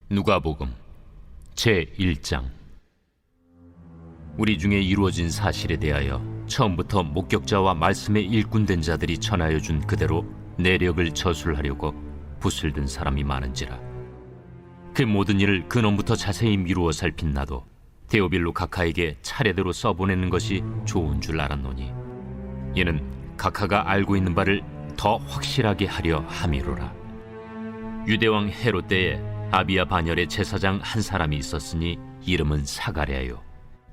누가복음 제1장. 우리 중에 이루어진 사실에 대하여 처음부터 목격자와 말씀에 일꾼된 자들이 전하여 준 그대로 내력을 저술하려고 붓을 든 사람이 많은지라. 그 모든 일을 근원부터 자세히 미루어 살핀 나도 데오빌로 각하에게 차례대로 써보내는 것이 좋은 줄 알았노니, 이는 각하가 알고 있는 바를 더 확실하게 하려 함이로라. 유대왕 헤롯 때에 아비야 반열의 제사장 한 사람이 있었으니 이름은 사가랴요.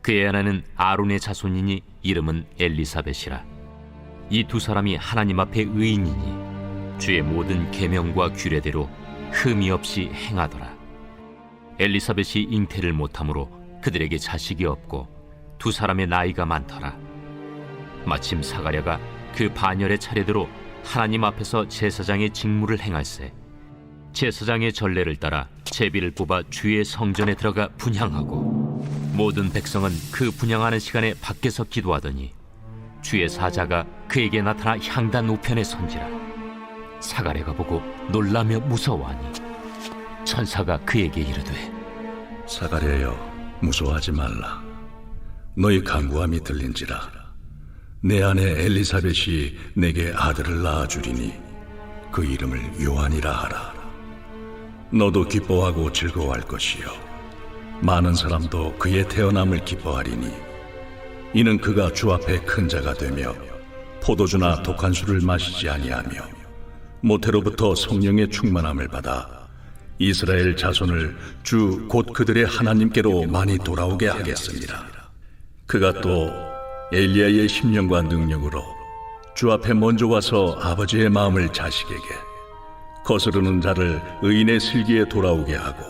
그의 아내는 아론의 자손이니 이름은 엘리사벳이라. 이 두 사람이 하나님 앞에 의인이니 주의 모든 계명과 규례대로 흠이 없이 행하더라. 엘리사벳이 잉태를 못하므로 그들에게 자식이 없고 두 사람의 나이가 많더라. 마침 사가랴가 그 반열의 차례대로 하나님 앞에서 제사장의 직무를 행할세, 제사장의 전례를 따라 제비를 뽑아 주의 성전에 들어가 분향하고, 모든 백성은 그 분향하는 시간에 밖에서 기도하더니 주의 사자가 그에게 나타나 향단 우편에 선지라. 사가랴가 보고 놀라며 무서워하니 천사가 그에게 이르되, 사가랴여, 무서워하지 말라. 너희 간구함이 들린지라. 내 아내 엘리사벳이 내게 아들을 낳아주리니 그 이름을 요한이라 하라. 너도 기뻐하고 즐거워할 것이요, 많은 사람도 그의 태어남을 기뻐하리니, 이는 그가 주 앞에 큰 자가 되며 포도주나 독한 술을 마시지 아니하며 모태로부터 성령의 충만함을 받아 이스라엘 자손을 주 곧 그들의 하나님께로 많이 돌아오게 하겠습니다. 그가 또 엘리야의 심령과 능력으로 주 앞에 먼저 와서 아버지의 마음을 자식에게, 거스르는 자를 의인의 슬기에 돌아오게 하고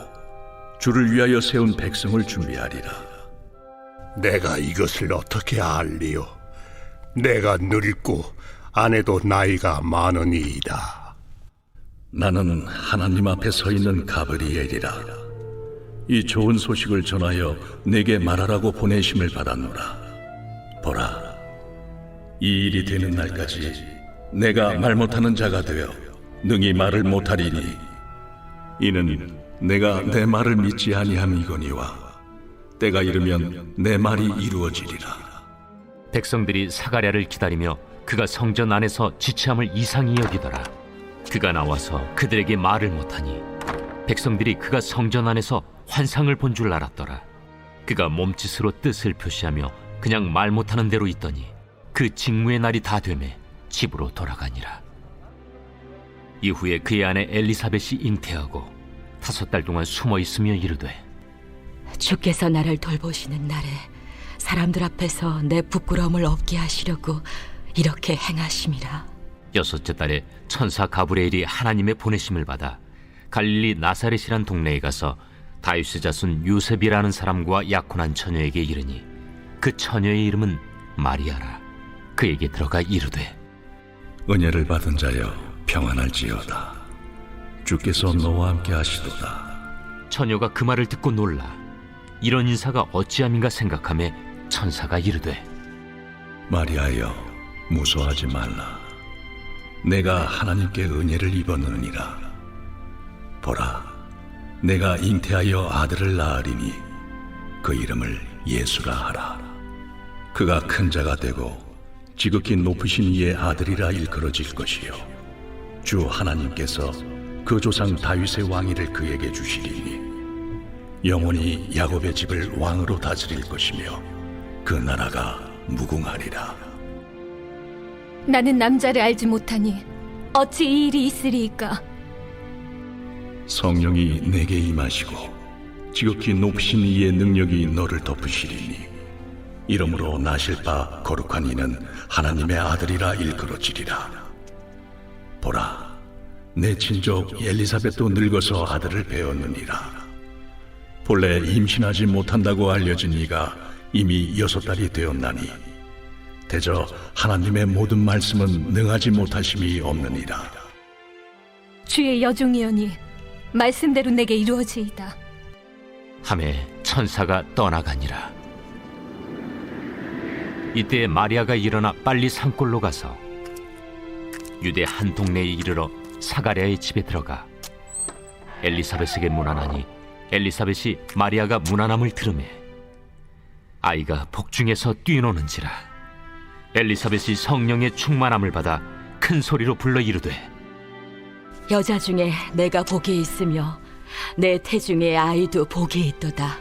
주를 위하여 세운 백성을 준비하리라. 내가 이것을 어떻게 알리요? 내가 늙고 아내도 나이가 많으니이다. 나는 하나님 앞에 서 있는 가브리엘이라. 이 좋은 소식을 전하여 내게 말하라고 보내심을 받았노라. 보라, 이 일이 되는 날까지 내가 말 못하는 자가 되어 능히 말을 못하리니, 이는 내가 내 말을 믿지 아니함이거니와 때가 이르면 내 말이 이루어지리라. 백성들이 사가랴를 기다리며 그가 성전 안에서 지체함을 이상히 여기더라. 그가 나와서 그들에게 말을 못하니 백성들이 그가 성전 안에서 환상을 본 줄 알았더라. 그가 몸짓으로 뜻을 표시하며 그냥 말 못하는 대로 있더니 그 직무의 날이 다 되매 집으로 돌아가니라. 이후에 그의 아내 엘리사벳이 잉태하고 5달 동안 숨어 있으며 이르되, 주께서 나를 돌보시는 날에 사람들 앞에서 내 부끄러움을 없게 하시려고 이렇게 행하심이라. 6째 달에 천사 가브리엘이 하나님의 보내심을 받아 갈릴리 나사렛이란 동네에 가서 다윗의 자손 요셉이라는 사람과 약혼한 처녀에게 이르니, 그 처녀의 이름은 마리아라. 그에게 들어가 이르되, 은혜를 받은 자여, 평안할지어다. 주께서 너와 함께 하시도다. 처녀가 그 말을 듣고 놀라 이런 인사가 어찌함인가 생각하며 천사가 이르되, 마리아여, 무서워하지 말라. 내가 하나님께 은혜를 입었느니라. 보라, 내가 잉태하여 아들을 낳으리니 그 이름을 예수라 하라. 그가 큰 자가 되고 지극히 높으신 이의 아들이라 일컬어질 것이요, 주 하나님께서 그 조상 다윗의 왕위를 그에게 주시리니 영원히 야곱의 집을 왕으로 다스릴 것이며 그 나라가 무궁하리라. 나는 남자를 알지 못하니 어찌 이 일이 있으리이까? 성령이 내게 임하시고 지극히 높으신 이의 능력이 너를 덮으시리니, 이러므로 나실 바 거룩한 이는 하나님의 아들이라 일컬어지리라. 보라, 내 친족 엘리사벳도 늙어서 아들을 배웠느니라. 본래 임신하지 못한다고 알려진 이가 이미 6달이 되었나니 대저 하나님의 모든 말씀은 능하지 못하심이 없느니라. 주의 여종이여니 말씀대로 내게 이루어지이다. 하매 천사가 떠나가니라. 이때 마리아가 일어나 빨리 산골로 가서 유대 한 동네에 이르러 사가랴의 집에 들어가 엘리사벳에게 문안하니 엘리사벳이 마리아가 무난함을 들으매 아이가 복중에서 뛰노는지라. 엘리사벳이 성령의 충만함을 받아 큰 소리로 불러 이르되 여자 중에 내가 복이 있으며 내 태중에 아이도 복이 있도다.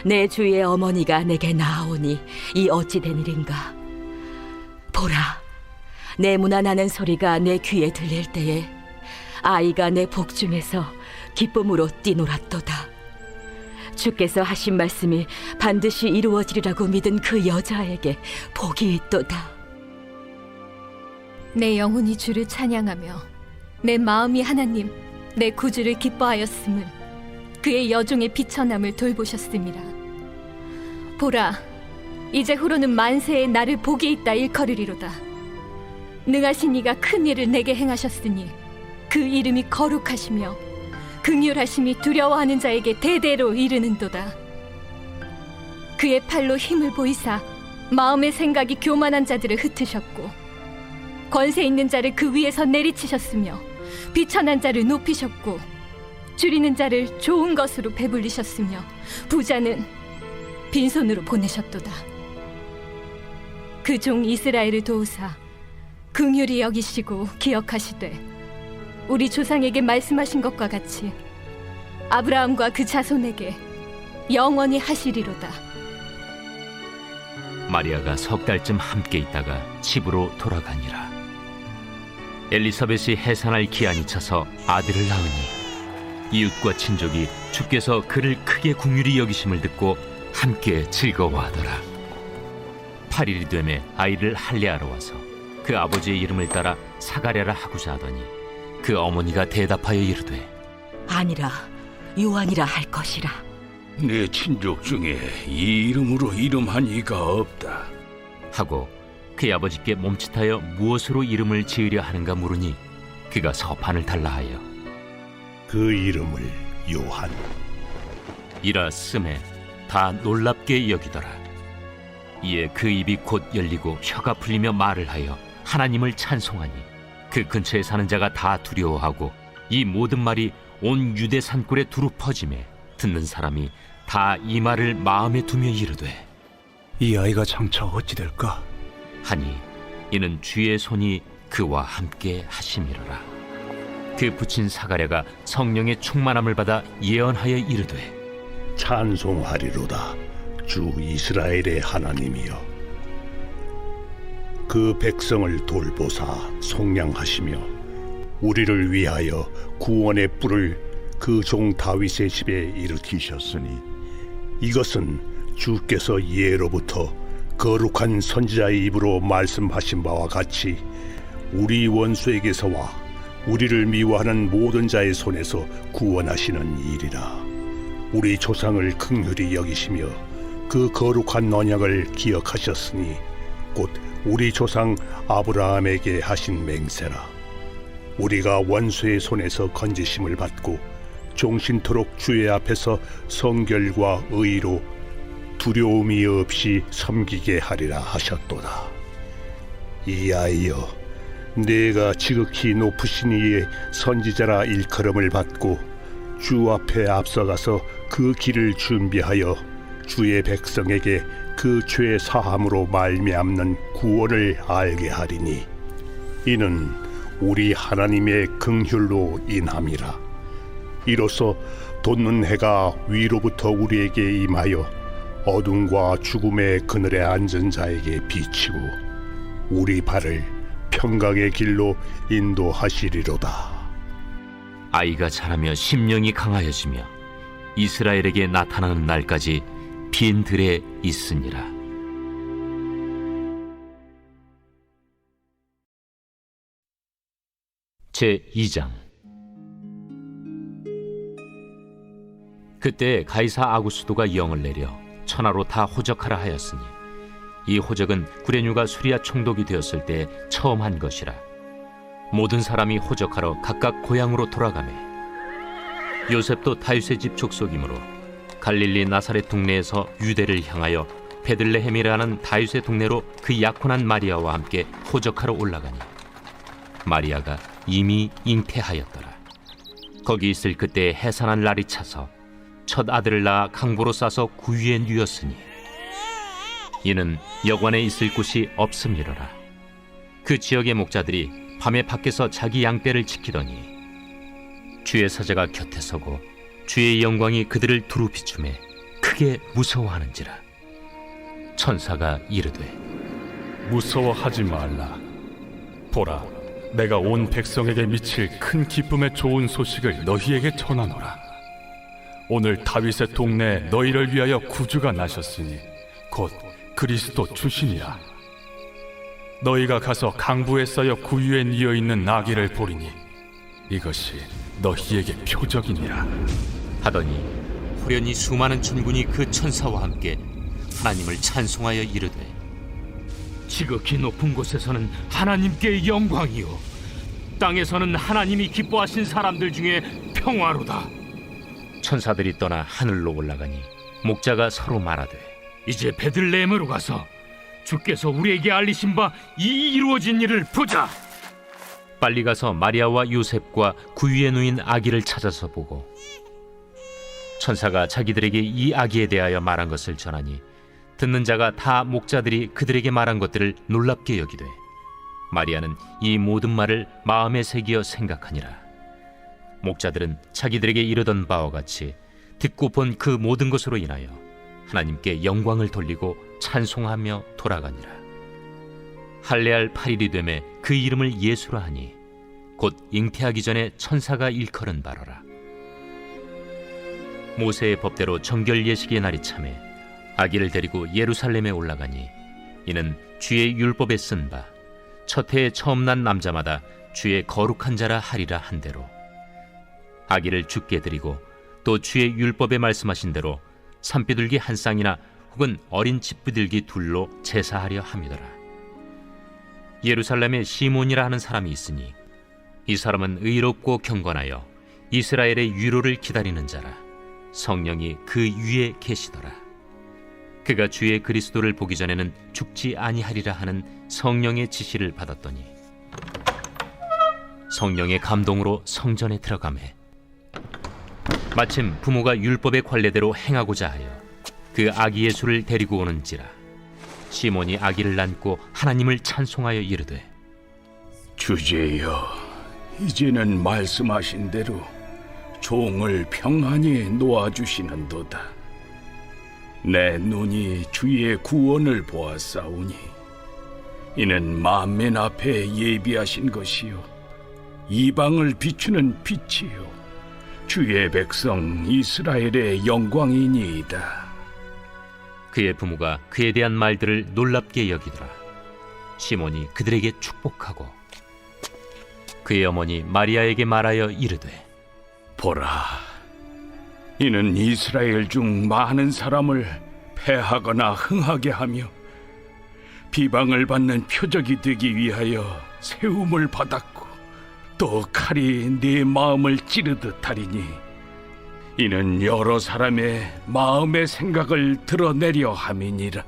내 주의 어머니가 내게 나아오니 이 어찌 된 일인가. 보라, 내 무난하는 소리가 내 귀에 들릴 때에 아이가 내 복중에서 기쁨으로 뛰놀았도다. 주께서 하신 말씀이 반드시 이루어지리라고 믿은 그 여자에게 복이 있도다. 내 영혼이 주를 찬양하며 내 마음이 하나님 내 구주를 기뻐하였음은 그의 여종의 비천함을 돌보셨음이라. 보라, 이제 후로는 만세에 나를 복이 있다 일컬으리로다. 능하신 이가 큰 일을 내게 행하셨으니 그 이름이 거룩하시며 긍휼하심이 두려워하는 자에게 대대로 이르는도다. 그의 팔로 힘을 보이사 마음의 생각이 교만한 자들을 흩으셨고 권세 있는 자를 그 위에서 내리치셨으며 비천한 자를 높이셨고 줄이는 자를 좋은 것으로 배불리셨으며 부자는 빈손으로 보내셨도다. 그 종 이스라엘을 도우사 긍휼히 여기시고 기억하시되 우리 조상에게 말씀하신 것과 같이 아브라함과 그 자손에게 영원히 하시리로다. 마리아가 석 달쯤 함께 있다가 집으로 돌아가니라. 엘리사벳이 해산할 기한이 차서 아들을 낳으니 이웃과 친족이 주께서 그를 크게 긍휼히 여기심을 듣고 함께 즐거워하더라. 8일이 되매 아이를 할례하러 와서 그 아버지의 이름을 따라 사가랴라 하고자 하더니 그 어머니가 대답하여 이르되 아니라 요한이라 할 것이라. 내 친족 중에 이 이름으로 이름한 이가 없다. 하고 그의 아버지께 몸짓하여 무엇으로 이름을 지으려 하는가 물으니 그가 서판을 달라 하여 그 이름을 요한. 이라 쓰매 다 놀랍게 여기더라. 이에 그 입이 곧 열리고 혀가 풀리며 말을 하여 하나님을 찬송하니 그 근처에 사는 자가 다 두려워하고 이 모든 말이 온 유대 산골에 두루 퍼지매 듣는 사람이 다 이 말을 마음에 두며 이르되 이 아이가 장차 어찌 될까? 하니 이는 주의 손이 그와 함께 하심이로라. 그 붙인 사가랴가 성령의 충만함을 받아 예언하여 이르되 찬송하리로다 주 이스라엘의 하나님이여. 그 백성을 돌보사 속량하시며 우리를 위하여 구원의 뿔을 그 종 다윗의 집에 일으키셨으니 이것은 주께서 예로부터 거룩한 선지자의 입으로 말씀하신 바와 같이 우리 원수에게서와 우리를 미워하는 모든 자의 손에서 구원하시는 일이라. 우리 조상을 긍휼히 여기시며 그 거룩한 언약을 기억하셨으니 곧 우리 조상 아브라함에게 하신 맹세라. 우리가 원수의 손에서 건지심을 받고 종신토록 주의 앞에서 성결과 의로 두려움이 없이 섬기게 하리라 하셨도다. 이 아이여, 내가 지극히 높으신 이의 선지자라 일컬음을 받고 주 앞에 앞서가서 그 길을 준비하여 주의 백성에게 그 죄 사함으로 말미암는 구원을 알게 하리니 이는 우리 하나님의 긍휼로 인함이라. 이로써 돋는 해가 위로부터 우리에게 임하여 어둠과 죽음의 그늘에 앉은 자에게 비치고 우리 발을 평강의 길로 인도하시리로다. 아이가 자라며 심령이 강하여지며 이스라엘에게 나타나는 날까지 빈 들에 있으니라. 제2장. 그때 가이사 아구스도가 영을 내려 천하로 다 호적하라 하였으니 이 호적은 구레뉴가 수리아 총독이 되었을 때 처음 한 것이라. 모든 사람이 호적하러 각각 고향으로 돌아가매 요셉도 다윗의 집 족속이므로 갈릴리 나사렛 동네에서 유대를 향하여 베들레헴이라는 다윗의 동네로 그 약혼한 마리아와 함께 호적하러 올라가니 마리아가 이미 잉태하였더라. 거기 있을 그때 해산한 날이 차서 첫 아들을 낳아 강보로 싸서 구유에 누였으니 이는 여관에 있을 곳이 없음이로라. 그 지역의 목자들이 밤에 밖에서 자기 양떼를 지키더니 주의 사자가 곁에 서고 주의 영광이 그들을 두루 비추매 크게 무서워하는지라. 천사가 이르되 무서워하지 말라. 보라, 내가 온 백성에게 미칠 큰 기쁨의 좋은 소식을 너희에게 전하노라. 오늘 다윗의 동네에 너희를 위하여 구주가 나셨으니 곧 그리스도 주시니라. 너희가 가서 강부에 쌓여 구유에 뉘어 있는 나귀를 보리니 이것이 너희에게 표적이니라. 하더니 호련히 수많은 천군이 그 천사와 함께 하나님을 찬송하여 이르되 지극히 높은 곳에서는 하나님께 영광이요 땅에서는 하나님이 기뻐하신 사람들 중에 평화로다. 천사들이 떠나 하늘로 올라가니 목자가 서로 말하되 이제 베들레헴으로 가서 주께서 우리에게 알리신 바 이 이루어진 일을 보자. 빨리 가서 마리아와 요셉과 구유에 누인 아기를 찾아서 보고 천사가 자기들에게 이 아기에 대하여 말한 것을 전하니 듣는 자가 다 목자들이 그들에게 말한 것들을 놀랍게 여기되 마리아는 이 모든 말을 마음에 새기어 생각하니라. 목자들은 자기들에게 이르던 바와 같이 듣고 본 그 모든 것으로 인하여 하나님께 영광을 돌리고 찬송하며 돌아가니라. 할례할 8일이 되매 그 이름을 예수라 하니 곧 잉태하기 전에 천사가 일컬은 바로라. 모세의 법대로 정결 예식의 날이 차매 아기를 데리고 예루살렘에 올라가니 이는 주의 율법에 쓴 바 첫 해에 처음 난 남자마다 주의 거룩한 자라 하리라 한 대로 아기를 주께 드리고 또 주의 율법에 말씀하신 대로 산비둘기 한 쌍이나 혹은 어린 집비둘기 둘로 제사하려 함이더라. 예루살렘에 시몬이라 하는 사람이 있으니 이 사람은 의롭고 경건하여 이스라엘의 위로를 기다리는 자라. 성령이 그 위에 계시더라. 그가 주의 그리스도를 보기 전에는 죽지 아니하리라 하는 성령의 지시를 받았더니 성령의 감동으로 성전에 들어가매 마침 부모가 율법의 관례대로 행하고자 하여 그 아기 예수를 데리고 오는지라. 시몬이 아기를 안고 하나님을 찬송하여 이르되 주제여, 이제는 말씀하신 대로 종을 평안히 놓아주시는도다. 내 눈이 주의 구원을 보았사오니 이는 만민 앞에 예비하신 것이요 이방을 비추는 빛이요 주의 백성 이스라엘의 영광이니이다. 그의 부모가 그에 대한 말들을 놀랍게 여기더라. 시몬이 그들에게 축복하고 그의 어머니 마리아에게 말하여 이르되 보라, 이는 이스라엘 중 많은 사람을 패하거나 흥하게 하며 비방을 받는 표적이 되기 위하여 세움을 받았고 또 칼이 네 마음을 찌르듯 하리니 이는 여러 사람의 마음의 생각을 드러내려 함이니라.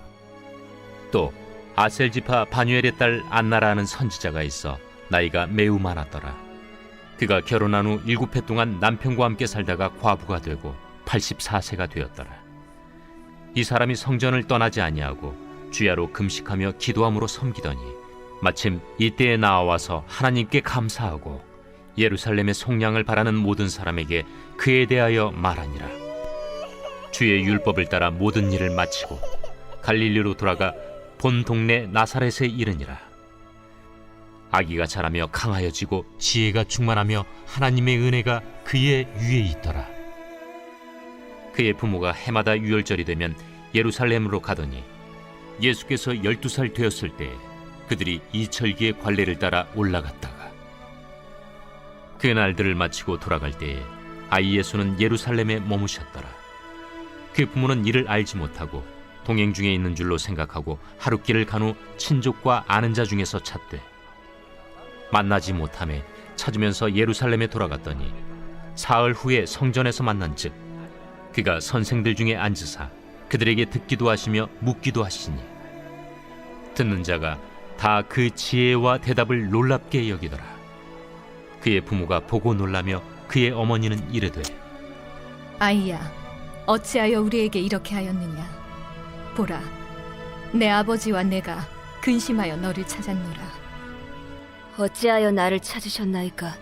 또 아셀지파 바뉴엘의 딸 안나라는 선지자가 있어 나이가 매우 많았더라. 그가 결혼한 후 7해 동안 남편과 함께 살다가 과부가 되고 84세가 되었더라. 이 사람이 성전을 떠나지 아니하고 주야로 금식하며 기도함으로 섬기더니 마침 이때에 나와서 하나님께 감사하고 예루살렘의 속량을 바라는 모든 사람에게 그에 대하여 말하니라. 주의 율법을 따라 모든 일을 마치고 갈릴리로 돌아가 본 동네 나사렛에 이르니라. 아기가 자라며 강하여지고 지혜가 충만하며 하나님의 은혜가 그의 위에 있더라. 그의 부모가 해마다 유월절이 되면 예루살렘으로 가더니 예수께서 12살 되었을 때 그들이 이철기의 관례를 따라 올라갔다가 그 날들을 마치고 돌아갈 때에 아이 예수는 예루살렘에 머무셨더라. 그 부모는 이를 알지 못하고 동행 중에 있는 줄로 생각하고 하룻길을 간 후 친족과 아는 자 중에서 찾되 만나지 못하매 찾으면서 예루살렘에 돌아갔더니 사흘 후에 성전에서 만난즉 그가 선생들 중에 앉으사 그들에게 듣기도 하시며 묻기도 하시니 듣는 자가 다 그 지혜와 대답을 놀랍게 여기더라. 그의 부모가 보고 놀라며 그의 어머니는 이르되 아이야, 어찌하여 우리에게 이렇게 하였느냐? 보라, 내 아버지와 내가 근심하여 너를 찾았노라. 어찌하여 나를 찾으셨나이까?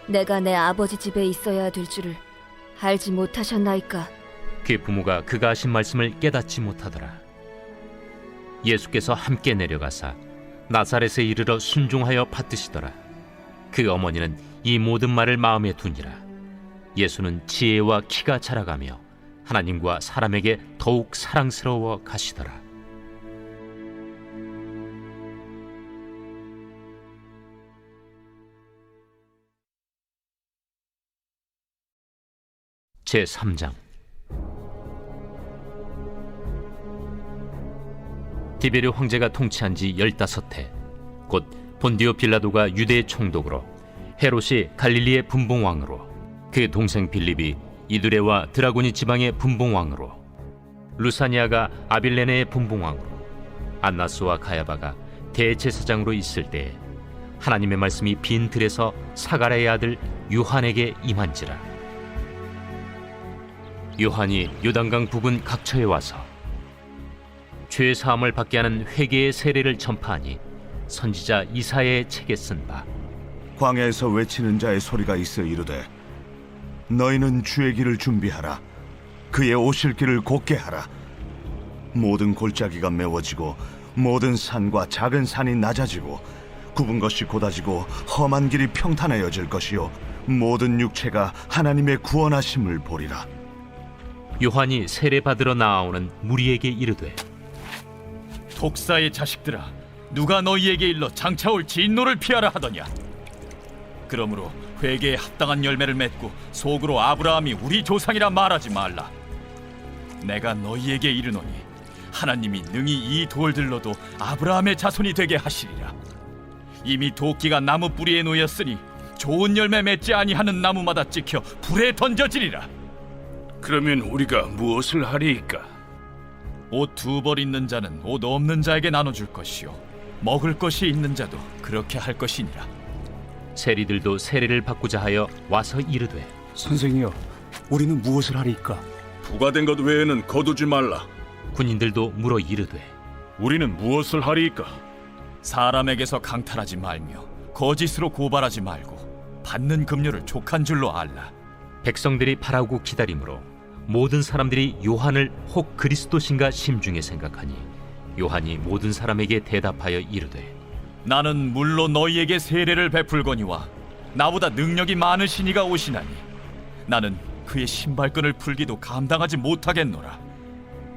내가 내 아버지 집에 있어야 될 줄을 알지 못하셨나이까? 그 부모가 그가 하신 말씀을 깨닫지 못하더라. 예수께서 함께 내려가사 나사렛에 이르러 순종하여 받드시더라. 그 어머니는 이 모든 말을 마음에 두니라. 예수는 지혜와 키가 자라가며 하나님과 사람에게 더욱 사랑스러워 가시더라. 제3장. 디베르 황제가 통치한 지 15해, 곧 본디오 빌라도가 유대의 총독으로, 헤롯이 갈릴리의 분봉왕으로, 그 동생 빌립이 이두레와 드라고니 지방의 분봉왕으로, 루사니아가 아빌레네의 분봉왕으로, 안나스와 가야바가 대제사장으로 있을 때에 하나님의 말씀이 빈 들에서 사가랴의 아들 요한에게 임한지라. 요한이 요단강 부근 각처에 와서 죄 사함을 받게 하는 회개의 세례를 전파하니 선지자 이사야의 책에 쓴 바, 광야에서 외치는 자의 소리가 있어 이르되 너희는 주의 길을 준비하라. 그의 오실 길을 곧게 하라. 모든 골짜기가 메워지고 모든 산과 작은 산이 낮아지고 굽은 것이 곧아지고 험한 길이 평탄하여질 것이요 모든 육체가 하나님의 구원하심을 보리라. 요한이 세례 받으러 나아오는 무리에게 이르되, 독사의 자식들아, 누가 너희에게 일러 장차올 진노를 피하라 하더냐? 그러므로 회개에 합당한 열매를 맺고 속으로 아브라함이 우리 조상이라 말하지 말라. 내가 너희에게 이르노니 하나님이 능히 이 돌들로도 아브라함의 자손이 되게 하시리라. 이미 도끼가 나무 뿌리에 놓였으니 좋은 열매 맺지 아니하는 나무마다 찍혀 불에 던져지리라. 그러면 우리가 무엇을 하리이까? 옷 2벌 있는 자는 옷 없는 자에게 나눠줄 것이요 먹을 것이 있는 자도 그렇게 할 것이니라. 세리들도 세례를 받고자 하여 와서 이르되, 선생이여, 우리는 무엇을 하리이까? 부과된 것 외에는 거두지 말라. 군인들도 물어 이르되, 우리는 무엇을 하리이까? 사람에게서 강탈하지 말며 거짓으로 고발하지 말고 받는 급료를 족한 줄로 알라. 백성들이 바라고 기다림으로 모든 사람들이 요한을 혹 그리스도신가 심중에 생각하니 요한이 모든 사람에게 대답하여 이르되, 나는 물로 너희에게 세례를 베풀거니와 나보다 능력이 많으신 이가 오시나니 나는 그의 신발끈을 풀기도 감당하지 못하겠노라.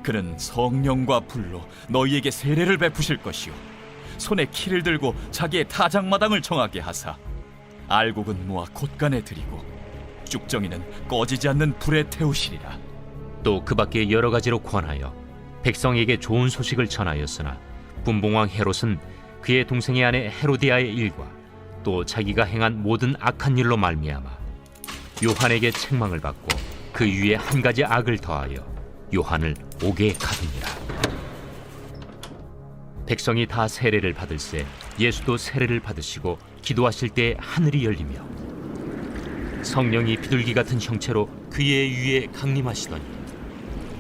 그는 성령과 불로 너희에게 세례를 베푸실 것이요 손에 키를 들고 자기의 타작마당을 정하게 하사 알곡은 모아 곶간에 들이고 쭉정이는 꺼지지 않는 불에 태우시리라. 또 그 밖에 여러 가지로 권하여 백성에게 좋은 소식을 전하였으나 분봉왕 헤롯은 그의 동생의 아내 헤로디아의 일과 또 자기가 행한 모든 악한 일로 말미암아 요한에게 책망을 받고 그 위에 한 가지 악을 더하여 요한을 옥에 가두니라. 백성이 다 세례를 받을새 예수도 세례를 받으시고 기도하실 때 하늘이 열리며 성령이 비둘기 같은 형체로 그의 위에 강림하시더니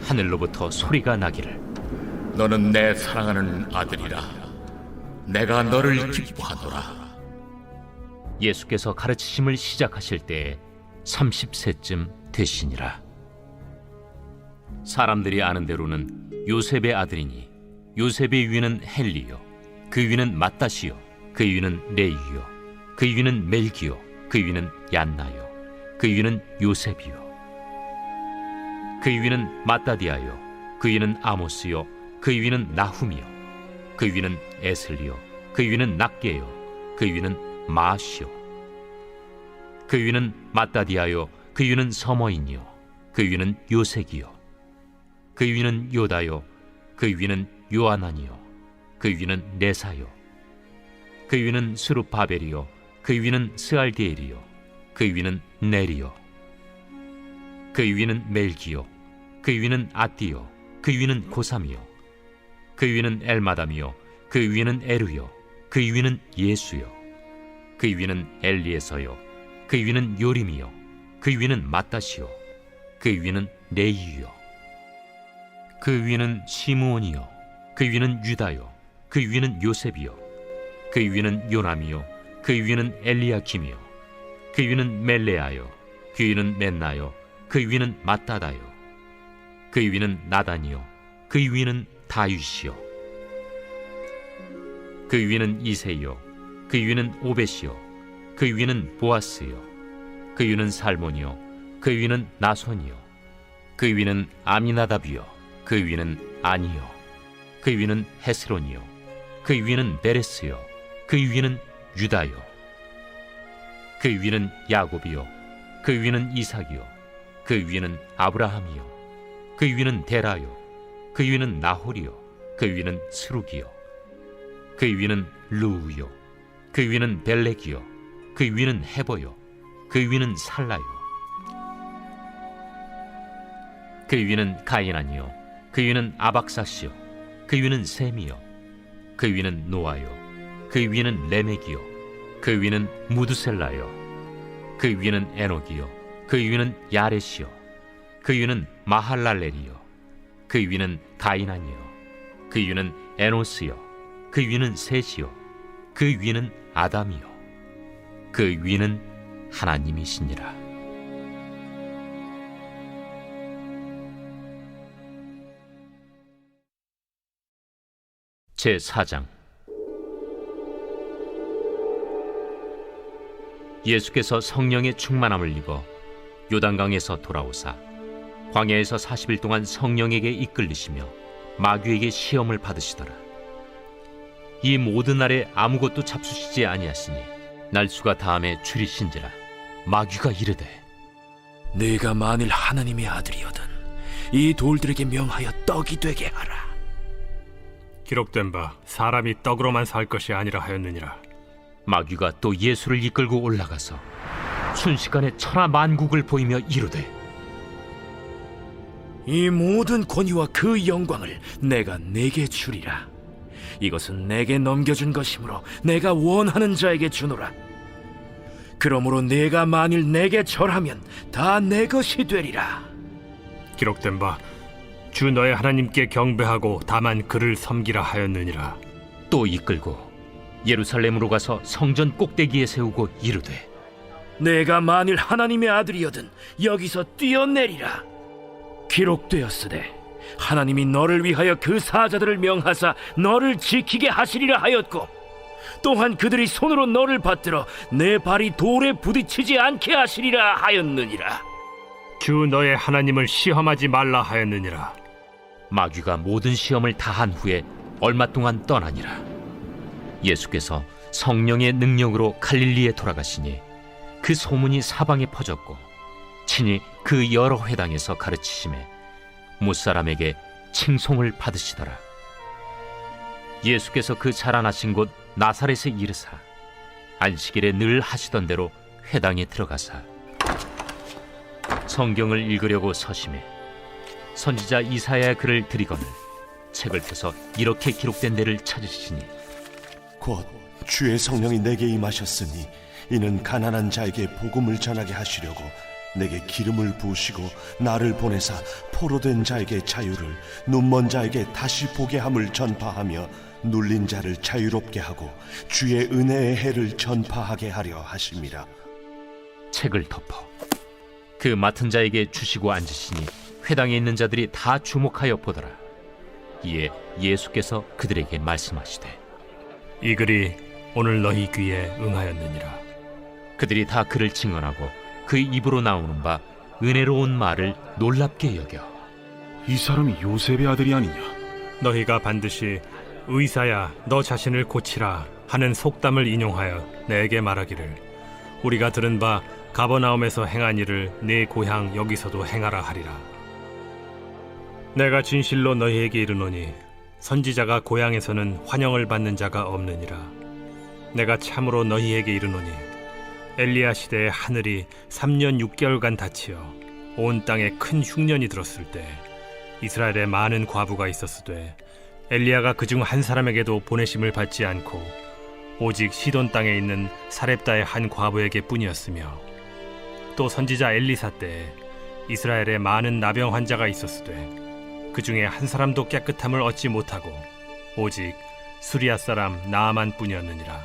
하늘로부터 소리가 나기를, 너는 내 사랑하는 아들이라. 내가 너를 기뻐하노라. 예수께서 가르치심을 시작하실 때에 30세쯤 되시니라. 사람들이 아는 대로는 요셉의 아들이니 요셉의 위는 헬리요, 그 위는 마따시요, 그 위는 레이요, 그 위는 멜기요, 그 위는 얀나요, 그 위는 요셉이요, 그 위는 마따디아요, 그 위는 아모스요, 그 위는 나훔이요, 그 위는 에슬리요, 그 위는 낫게요, 그 위는 마시요, 그 위는 마따디아요, 그 위는 서머인이요, 그 위는 요색이요, 그 위는 요다요, 그 위는 요아난이요, 그 위는 네사요, 그 위는 스룹바벨이요, 그 위는 스알디엘이요, 그 위는 네리요, 그 위는 멜기요, 그 위는 아띠요, 그 위는 고삼이요, 그 위는 엘마담이요, 그 위는 에루요, 그 위는 예수요, 그 위는 엘리에서요, 그 위는 요림이요, 그 위는 마따시요, 그 위는 레이요, 그 위는 시므온이요 그 위는 유다요 그 위는 요셉이요 그 위는 요남이요 그 위는 엘리야킴이요 그 위는 멜레아요 그 위는 멘나요 그 위는 마따다요 그 위는 나단이요 그 위는 다윗이요 그 위는 이세요 그 위는 오벳이요 그 위는 보아스요 그 위는 살몬이요 그 위는 나손이요 그 위는 아미나답이요 그 위는 아니요 그 위는 헤스론이요 그 위는 베레스요 그 위는 유다요 그 위는 야곱이요 그 위는 이삭이요 그 위는 아브라함이요 그 위는 데라요 그 위는 나홀이요 그 위는 스룩이요 그 위는 루우요 그 위는 벨렉이요 그 위는 헤버요 그 위는 살라요 그 위는 가이난이요 그 위는 아박사시요 그 위는 셈이요 그 위는 노아요 그 위는 레멕이요 그 위는 무드셀라요 그 위는 에녹이요 그 위는 야렛이요 그 위는 마할랄렐이요 그 위는 가이난이요 그 위는 에노스요 그 위는 셋이요 그 위는 아담이요 그 위는 하나님이시니라. 제4장. 예수께서 성령의 충만함을 입어 요단강에서 돌아오사 광야에서 40일 동안 성령에게 이끌리시며 마귀에게 시험을 받으시더라. 이 모든 날에 아무것도 잡수시지 아니하시니 날수가 다함에 줄이신지라. 마귀가 이르되 네가 만일 하나님의 아들이거든 이 돌들에게 명하여 떡이 되게 하라. 기록된 바 사람이 떡으로만 살 것이 아니라 하였느니라. 마귀가 또 예수를 이끌고 올라가서 순식간에 천하 만국을 보이며 이르되 이 모든 권위와 그 영광을 내가 네게 주리라. 이것은 내게 넘겨준 것이므로 내가 원하는 자에게 주노라. 그러므로 네가 만일 내게 절하면 다 내 것이 되리라. 기록된 바 주 너의 하나님께 경배하고 다만 그를 섬기라 하였느니라. 또 이끌고 예루살렘으로 가서 성전 꼭대기에 세우고 이르되 내가 만일 하나님의 아들이거든 여기서 뛰어내리라. 기록되었으되 하나님이 너를 위하여 그 사자들을 명하사 너를 지키게 하시리라 하였고 또한 그들이 손으로 너를 받들어 내 발이 돌에 부딪히지 않게 하시리라 하였느니라. 주 너의 하나님을 시험하지 말라 하였느니라. 마귀가 모든 시험을 다한 후에 얼마 동안 떠나니라. 예수께서 성령의 능력으로 갈릴리에 돌아가시니 그 소문이 사방에 퍼졌고 친히 그 여러 회당에서 가르치심에 무사람에게 칭송을 받으시더라. 예수께서 그 자라나신 곳 나사렛에 이르사 안식일에 늘 하시던 대로 회당에 들어가사 성경을 읽으려고 서심해 선지자 이사야의 글을 들이거늘 책을 펴서 이렇게 기록된 데를 찾으시니 곧 주의 성령이 내게 임하셨으니 이는 가난한 자에게 복음을 전하게 하시려고 내게 기름을 부으시고 나를 보내사 포로된 자에게 자유를 눈먼 자에게 다시 보게 함을 전파하며 눌린 자를 자유롭게 하고 주의 은혜의 해를 전파하게 하려 하심이라. 책을 덮어 그 맡은 자에게 주시고 앉으시니 회당에 있는 자들이 다 주목하여 보더라. 이에 예수께서 그들에게 말씀하시되 이 글이 오늘 너희 귀에 응하였느니라. 그들이 다 그를 증언하고 그 입으로 나오는 바 은혜로운 말을 놀랍게 여겨 이 사람이 요셉의 아들이 아니냐? 너희가 반드시 의사야 너 자신을 고치라 하는 속담을 인용하여 내게 말하기를 우리가 들은 바 가버나움에서 행한 일을 네 고향 여기서도 행하라 하리라. 내가 진실로 너희에게 이르노니 선지자가 고향에서는 환영을 받는 자가 없느니라. 내가 참으로 너희에게 이르노니 엘리야 시대에 하늘이 3년 6개월간 닫히어 온 땅에 큰 흉년이 들었을 때 이스라엘에 많은 과부가 있었으되 엘리야가 그중 한 사람에게도 보내심을 받지 않고 오직 시돈 땅에 있는 사렙다의 한 과부에게 뿐이었으며 또 선지자 엘리사 때에 이스라엘에 많은 나병 환자가 있었으되 그 중에 한 사람도 깨끗함을 얻지 못하고 오직 수리아 사람 나아만뿐이었느니라.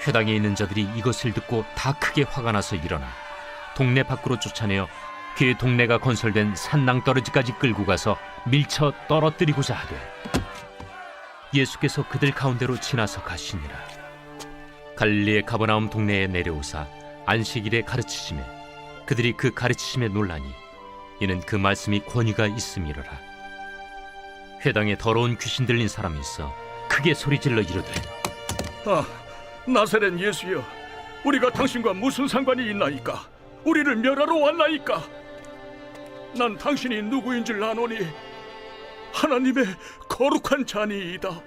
회당에 있는 자들이 이것을 듣고 다 크게 화가 나서 일어나 동네 밖으로 쫓아내어 그 동네가 건설된 산낭떠러지까지 끌고 가서 밀쳐 떨어뜨리고자 하되 예수께서 그들 가운데로 지나서 가시니라. 갈릴리의 가버나움 동네에 내려오사 안식일에 가르치시매 그들이 그 가르치심에 놀라니 이는 그 말씀이 권위가 있음이로라. 회당에 더러운 귀신 들린 사람이 있어 크게 소리질러 이르되 나사렛 예수여, 우리가 당신과 무슨 상관이 있나이까? 우리를 멸하러 왔나이까? 난 당신이 누구인 줄 아노니 하나님의 거룩한 자니이다.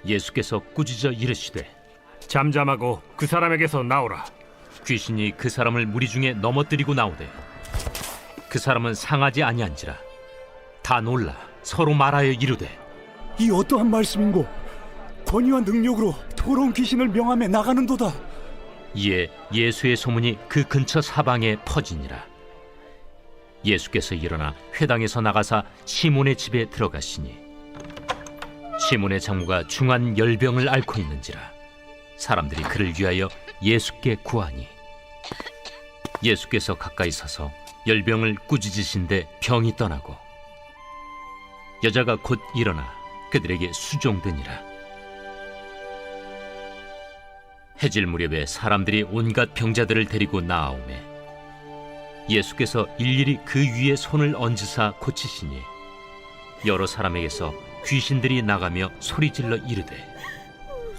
예수께서 꾸짖어 이르시되 잠잠하고 그 사람에게서 나오라. 귀신이 그 사람을 무리 중에 넘어뜨리고 나오되 그 사람은 상하지 아니한지라. 다 놀라 서로 말하여 이르되 이 어떠한 말씀인고? 권위와 능력으로 더러운 귀신을 명함에 나가는도다. 이에 예수의 소문이 그 근처 사방에 퍼지니라. 예수께서 일어나 회당에서 나가사 시몬의 집에 들어가시니 시몬의 장모가 중한 열병을 앓고 있는지라. 사람들이 그를 위하여 예수께 구하니 예수께서 가까이 서서 열병을 꾸짖으신데 병이 떠나고 여자가 곧 일어나 그들에게 수종되니라. 해질 무렵에 사람들이 온갖 병자들을 데리고 나아오매 예수께서 일일이 그 위에 손을 얹으사 고치시니 여러 사람에게서 귀신들이 나가며 소리질러 이르되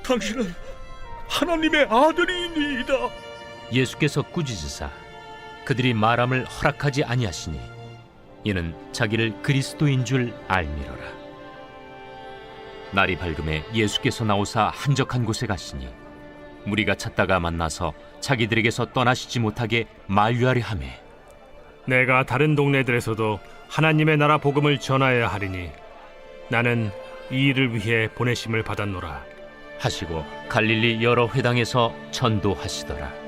당신은 하나님의 아들이니이다. 예수께서 꾸짖으사 그들이 말함을 허락하지 아니하시니 이는 자기를 그리스도인 줄 알미러라. 날이 밝음에 예수께서 나오사 한적한 곳에 가시니 무리가 찾다가 만나서 자기들에게서 떠나시지 못하게 만류하려 하매 내가 다른 동네들에서도 하나님의 나라 복음을 전하여야 하리니 나는 이 일을 위해 보내심을 받았노라 하시고 갈릴리 여러 회당에서 전도하시더라.